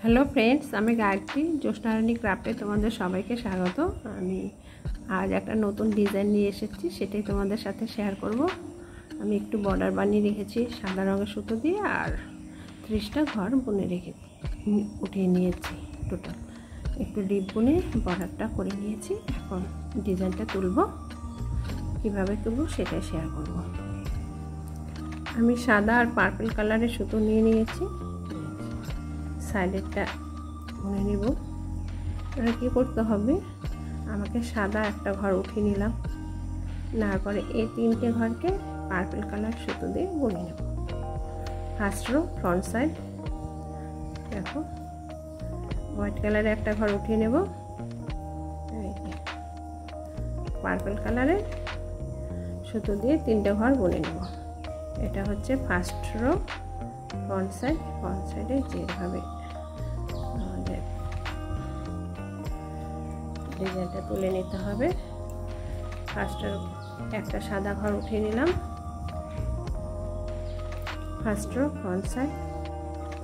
Hello friends, আমি গায়ত্রী। জ্যোৎস্নারানী ক্রাফটে তোমাদের সবাইকে স্বাগত। আমি আজ একটা নতুন ডিজাইন নিয়ে এসেছি, সেটাই তোমাদের সাথে শেয়ার করব। আমি একটু বর্ডার বানিয়ে রেখেছি সাদা রঙের সুতো দিয়ে, আর 30টা ঘর বুনে উঠিয়ে নিয়েছি। টোটাল একটু ডিপ বুনে বর্ডারটা করে নিয়েছি। এখন ডিজাইনটা তুলব, কীভাবে তুলব সেটাই শেয়ার করব। আমি সাদা আর পার্পল কালারের সুতো নিয়ে নিয়েছি। সাইডেরটা বুনে নিব। এবার কী করতে হবে, আমাকে সাদা একটা ঘর উঠিয়ে নিলাম, নেওয়ার পরে এই 3টে ঘরকে পার্পল কালার সুতো দিয়ে বুনে নেব। ফার্স্ট রো ফ্রন্ট সাইড, দেখো হোয়াইট কালারে একটা ঘর উঠিয়ে নেব, পার্পল কালারের সুতো দিয়ে 3টে ঘর বুনে নেব। এটা হচ্ছে first row front side. Front সাইডে যেভাবে আমাদের ডিজাইনটা তুলে নিতে হবে, ফার্স্টের একটা সাদা ঘর উঠিয়ে নিলাম, ফার্স্ট রো ফ্রন্ট সাইড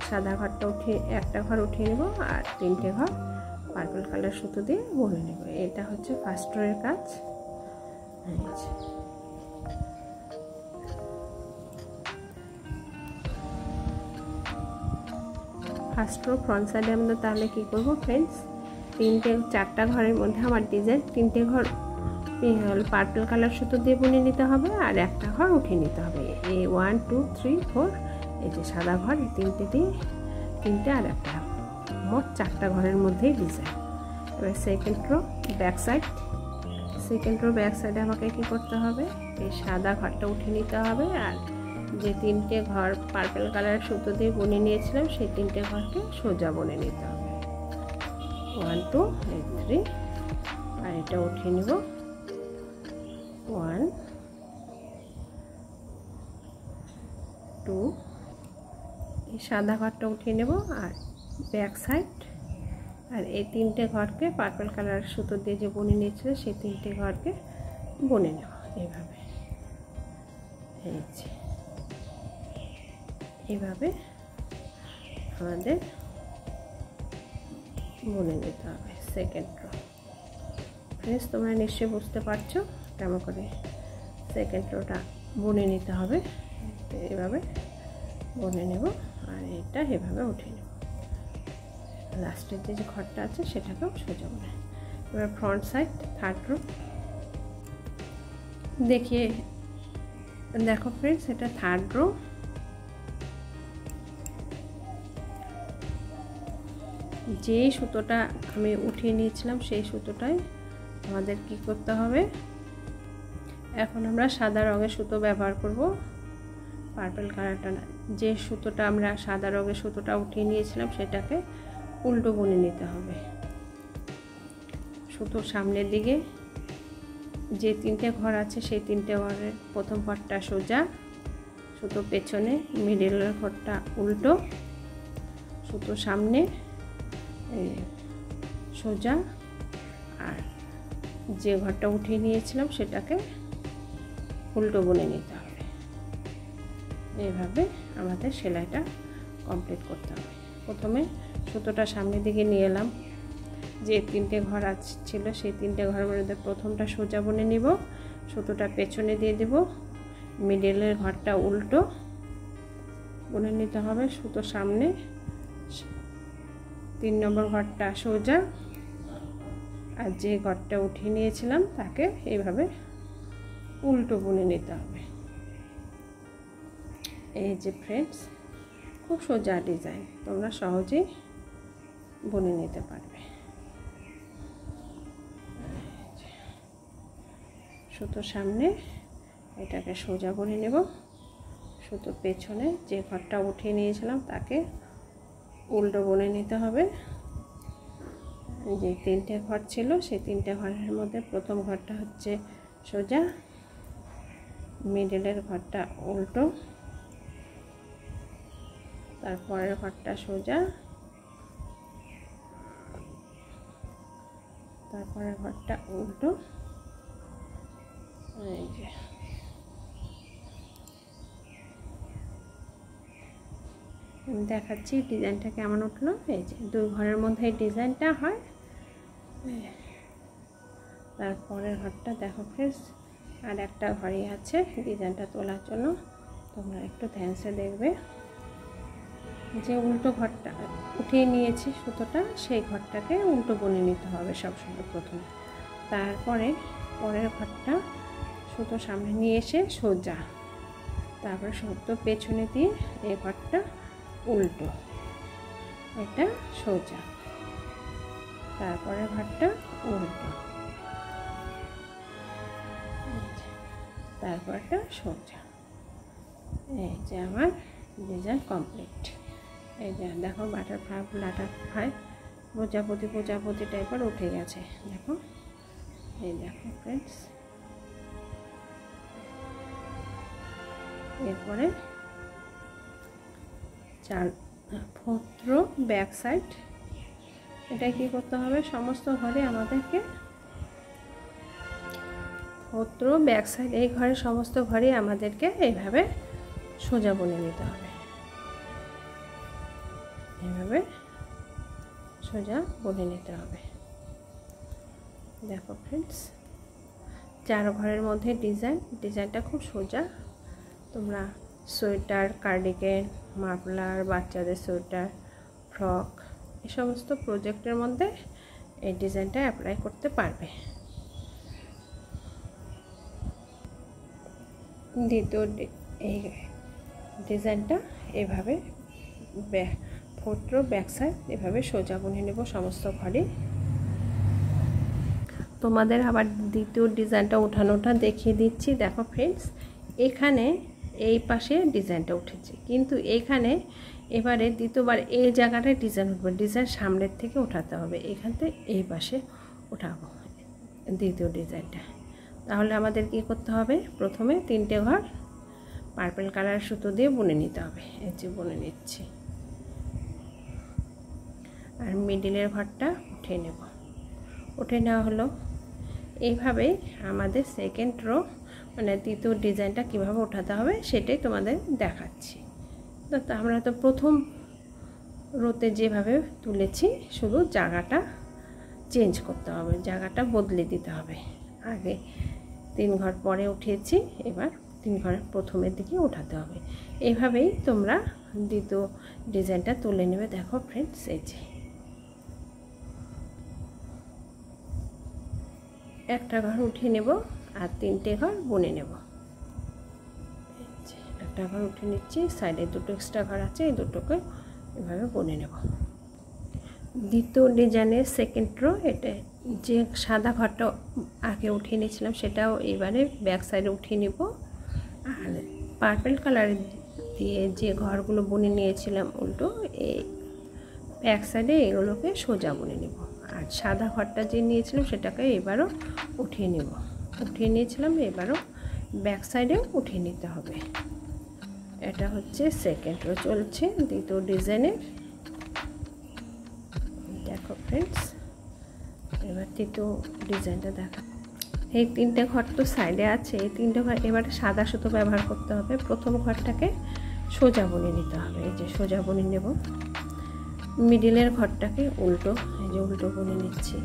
সাদা ঘরটা উঠিয়ে একটা ঘর উঠিয়ে নেব, আর 3টে ঘর পার্পল কালার সুতো দিয়ে বুনে নেব। এটা হচ্ছে ফার্স্ট রো এর কাজ। ফার্স্ট রো ফ্রন্ট সাইডে আমরা তাহলে কী করবো ফ্রেন্ডস, 4টা ঘরের মধ্যে আমার ডিজাইন 3টে ঘর পার্পল কালার সুতো দিয়ে বুনে নিতে হবে, আর একটা ঘর উঠিয়ে নিতে হবে। এই 1 2 3 4, এই যে সাদা ঘর, এই 3টে দিয়ে 3টে আর একটা, মোট 4টা ঘরের মধ্যেই ডিজাইন। এবার second rho back side. Second rho back সাইডে আমাকে কী করতে হবে, এই সাদা ঘরটা উঠিয়ে নিতে হবে, আর যে 3টে ঘর পার্পল কালারের সুতো দিয়ে বুনে নিয়েছিলাম সেই 3টে ঘরকে সোজা বুনে নিতে হবে। 1 2 3, আর এটা উঠিয়ে নিব 1 2, এই সাদা ঘরটা উঠিয়ে নেব, আর ব্যাক সাইড, আর এই 3টে ঘরকে পার্পল কালার সুতো দিয়ে যে বুনে নিয়েছিল সেই 3টে ঘরকে বুনে নেব এইভাবে। এইভাবে আমাদের বুনে নিতে হবে সেকেন্ড রো। ফ্রেন্ডস, তোমরা নিশ্চয়ই বুঝতে পারছো কেমন করে সেকেন্ড রোটা বুনে নিতে হবে। এভাবে বুনে নেব, আর এটা এভাবে উঠে নেব। লাস্টের যে ঘরটা আছে সেটাকেও সোজা বুনে। এবার ফ্রন্ট সাইড থার্ড রো দেখো ফ্রেন্ডস, এটা থার্ড রো। যেই সুতোটা আমি উঠিয়ে নিয়েছিলাম সেই সুতোটাই আমাদের কি করতে হবে, এখন আমরা সাদা রঙের সুতো ব্যবহার করব, পার্পল কালারটা না। যে সুতোটা আমরা সাদা রঙের সুতোটা উঠিয়ে নিয়েছিলাম সেটাকে উল্টো বুনে নিতে হবে। সুতোর সামনের দিকে যে 3টে ঘর আছে সেই 3টে ঘরের প্রথম ঘরটা সোজা, সুতো পেছনে, মিডলের ঘরটা উল্টো, সুতো সামনে সোজা, আর যে ঘরটা উঠিয়ে নিয়েছিলাম সেটাকে উল্টো বুনে নিতে হবে। এইভাবে আমাদের সেলাইটা কমপ্লিট করতে হবে। প্রথমে সুতোটা সামনের দিকে নিয়ে এলাম, যে 3টে ঘর ছিল সেই 3টে ঘরের মধ্যে প্রথমটা সোজা বুনে নিব, সুতোটা পেছনে দিয়ে দেব, মিডলের ঘরটা উল্টো বুনে নিতে হবে, সুতো সামনে, 3 নম্বর ঘরটা সোজা, আর যে ঘরটা উঠিয়ে নিয়েছিলাম তাকে এইভাবে উল্টো বুনে নিতে হবে। এই যে ফ্রেন্ডস, খুব সোজা ডিজাইন, তোমরা সহজেই বুনে নিতে পারবে। সুতো সামনে এটাকে সোজা বুনে নেব, সুতো পেছনে যে ঘরটা উঠিয়ে নিয়েছিলাম তাকে উল্টো বুনে নিতে হবে। যে 3টে ঘর ছিল সেই 3টে ঘরের মধ্যে প্রথম ঘরটা হচ্ছে সোজা, মিডলের ঘরটা উল্টো, তারপরের ঘরটা সোজা, তারপরের ঘরটা উল্টো। এই যে আমি দেখাচ্ছি ডিজাইনটা কেমন উঠলো। এই যে 2 ঘরের মধ্যে এই ডিজাইনটা হয়। তারপরের ঘরটা দেখো ফ্রেন্ডস, আর একটা ঘরই আছে ডিজাইনটা তোলার জন্য। তোমরা একটু ধ্যানসে দেখবে। যে উল্টো ঘরটা উঠিয়ে নিয়েছি সুতোটা, সেই ঘরটাকে উল্টো বুনে নিতে হবে সবসময় প্রথমে। তারপরে পরের ঘরটা সুতো সামনে নিয়ে এসে সোজা, তারপরে সুতো পেছনে দিয়ে এই ঘরটা উল্টো, এটা সোজা, তারপরে ঘরটা উল্টো, তারপরটা সোজা। এই যে আমার ডিজাইন কমপ্লিট। এই যে দেখো বাটারফ্লাই প্রজাপতি টাইপের উঠে গেছে। দেখো, এই দেখো ফ্রেন্ডস। এরপরে 4 রো ব্যাক সাইড, এটা কি করতে হবে, সমস্ত ঘরে আমাদেরকে 4 রো ব্যাক সাইড, এই ঘরের সমস্ত ঘরে আমাদেরকে এইভাবে সোজা বুনে নিতে হবে। এইভাবে সোজা বুনে নিতে হবে। দেখো ফ্রেন্ডস, 4 ঘরের মধ্যে ডিজাইনটা খুব সোজা। তোমরা সোয়েটার, কার্ডিগান, মাফলার, বাচ্চাদের সোয়েটার, ফ্রক, এই সমস্ত প্রজেক্টের মধ্যে এই ডিজাইনটা অ্যাপ্লাই করতে পারবে। দ্বিতীয় এই ডিজাইনটা এভাবে 4 রো ব্যাক সাইড এভাবে সোজা বুনে নেব সমস্ত ঘরে। তোমাদের আবার দ্বিতীয় ডিজাইনটা ওঠানোটা দেখিয়ে দিচ্ছি। দেখো ফ্রেন্ডস, এখানে এই পাশে ডিজাইনটা উঠেছে, কিন্তু এখানে এবারে দ্বিতীয়বার এই জায়গাটায় ডিজাইন উঠবে। ডিজাইন সামনের থেকে ওঠাতে হবে, এখান থেকে এই পাশে ওঠাবো দ্বিতীয় ডিজাইনটা। তাহলে আমাদের কি করতে হবে, প্রথমে 3টে ঘর পার্পল কালার সুতো দিয়ে বুনে নিতে হবে। এই যে বুনে নিচ্ছি, আর মিডিলের ঘরটা উঠে নেব। উঠে নেওয়া হলো। এইভাবেই আমাদের সেকেন্ড রো মানে দ্বিতীয় ডিজাইনটা কিভাবে ওঠাতে হবে সেটাই তোমাদের দেখাচ্ছি। তো আমরা তো প্রথম রোতে যেভাবে তুলেছি, শুধু জায়গাটা চেঞ্জ করতে হবে, জায়গাটা বদলে দিতে হবে। আগে 3 ঘর পরে উঠিয়েছি, এবার 3 ঘরের প্রথমের দিকে ওঠাতে হবে। এইভাবেই তোমরা দ্বিতীয় ডিজাইনটা তুলে নেবে। দেখো ফ্রেন্ডস, এই যে একটা ঘর উঠিয়ে নেব আর 3টে ঘর বুনে নেব। একটা ঘর উঠে নিচ্ছি, সাইডে 2টো এক্সট্রা ঘর আছে, এই 2টোকে এভাবে বুনে নেব। দ্বিতীয় ডিজাইনের সেকেন্ড রো, এটা যে সাদা ঘরটা আগে উঠিয়ে নিয়েছিলাম সেটাও এবারে ব্যাক সাইডে উঠিয়ে নেব। আর পার্পল কালার দিয়ে যে ঘরগুলো বুনে নিয়েছিলাম উল্টো, এই ব্যাক সাইডে এগুলোকে সোজা বুনে নেব। আর সাদা ঘরটা যে নিয়েছিলাম সেটাকে এবারও উঠিয়ে নেব। উঠিয়ে নিয়েছিলাম, এবারও ব্যাক সাইডেও উঠিয়ে নিতে হবে। এটা হচ্ছে সেকেন্ড রো চলছে দ্বিতীয় ডিজাইনের। দেখো ফ্রেন্ডস, এবার তৃতীয় ডিজাইনটা দেখা। এই 3টে ঘর তো সাইডে আছে, এই 3টে ঘর এবারে সাদা সুতো ব্যবহার করতে হবে। প্রথম ঘরটাকে সোজা বুনে নিতে হবে। এই যে সোজা বুনে নেব। মিডিলের ঘরটাকে উল্টো, এই যে উল্টো বুনে নিচ্ছি,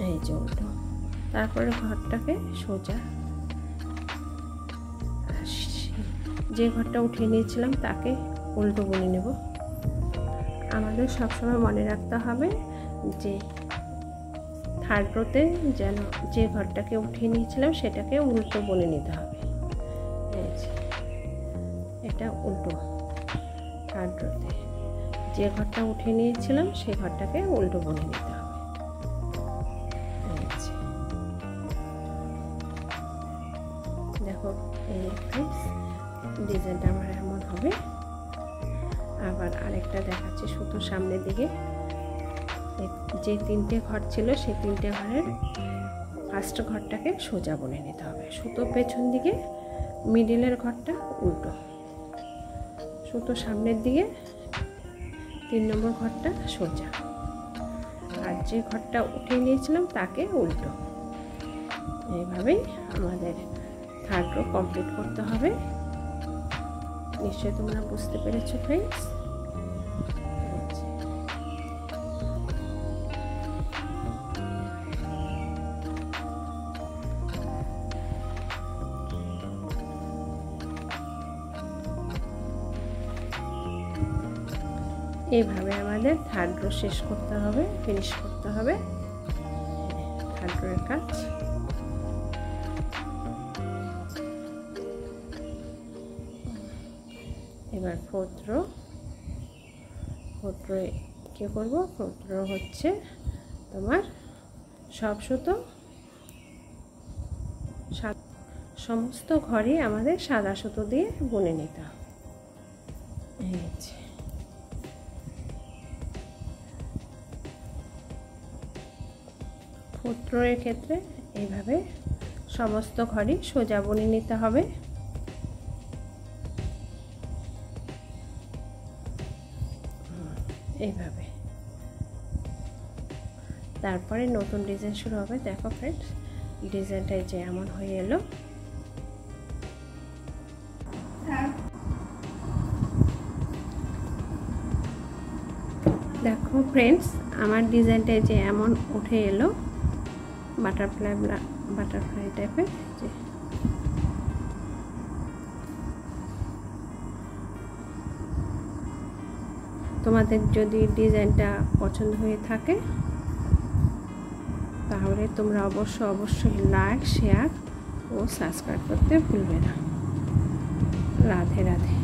এই যে উল্টো। তারপরে ঘরটাকে সোজা, যে ঘরটা উঠিয়ে নিয়েছিলাম তাকে উল্টো বুনে নেব। আমাদের সবসময় মনে রাখতে হবে যে 3rd রোতে যেন যে ঘরটাকে উঠিয়ে নিয়েছিলাম সেটাকে উল্টো বুনে নিতে হবে। এই যে এটা উল্টো, 3rd রোতে যে ঘরটা উঠিয়ে নিয়েছিলাম সেই ঘরটাকে উল্টো বুনে নিতে হবে। দেখো এই ডিজাইনটা আমার এমন হবে। আবার আরেকটা দেখাচ্ছি সুতো সামনের দিকে। যে 3টে ঘর ছিল সেই 3টে ঘরের ফার্স্ট ঘরটাকে সোজা বুনে নিতে হবে। সুতো পেছন দিকে, মিডিলের ঘরটা উল্টো, সুতো সামনের দিকে, 3 নম্বর ঘরটা সোজা, আর যে ঘরটা উঠিয়ে নিয়েছিলাম তাকে উল্টো। এইভাবেই আমাদের 3rd রো কমপ্লিট করতে হবে। নিশ্চয়ই তোমরা বুঝতে পেরেছো ফ্রেন্ডস। এইভাবে আমাদের থার্ড রো শেষ করতে হবে, ফিনিশ করতে হবে থার্ড রোয়ের কাজ। এবার ফোর্থ রো কি করব? ফোর্থ রো হচ্ছে তোমার সব সুতো সমস্ত ঘরে আমাদের সাদা সুতো দিয়ে বুনে নিতে হবে। ফোর্থ রোয়ের ক্ষেত্রে এইভাবে সমস্ত ঘরই সোজা বুনে নিতে হবে। এইভাবে তারপরে নতুন ডিজাইন শুরু হবে। দেখো ফ্রেন্ডস, ডিজাইনটা যে এমন হয়ে এলো। দেখো ফ্রেন্ডস, আমার ডিজাইনটা যে এমন উঠে এলো, বাটারফ্লাই টাইপের। যে তোমাদের যদি ডিজাইনটা পছন্দ হয়ে থাকে তাহলে তোমরা অবশ্যই লাইক, শেয়ার ও সাবস্ক্রাইব করতে ভুলবে না। রাধে রাধে।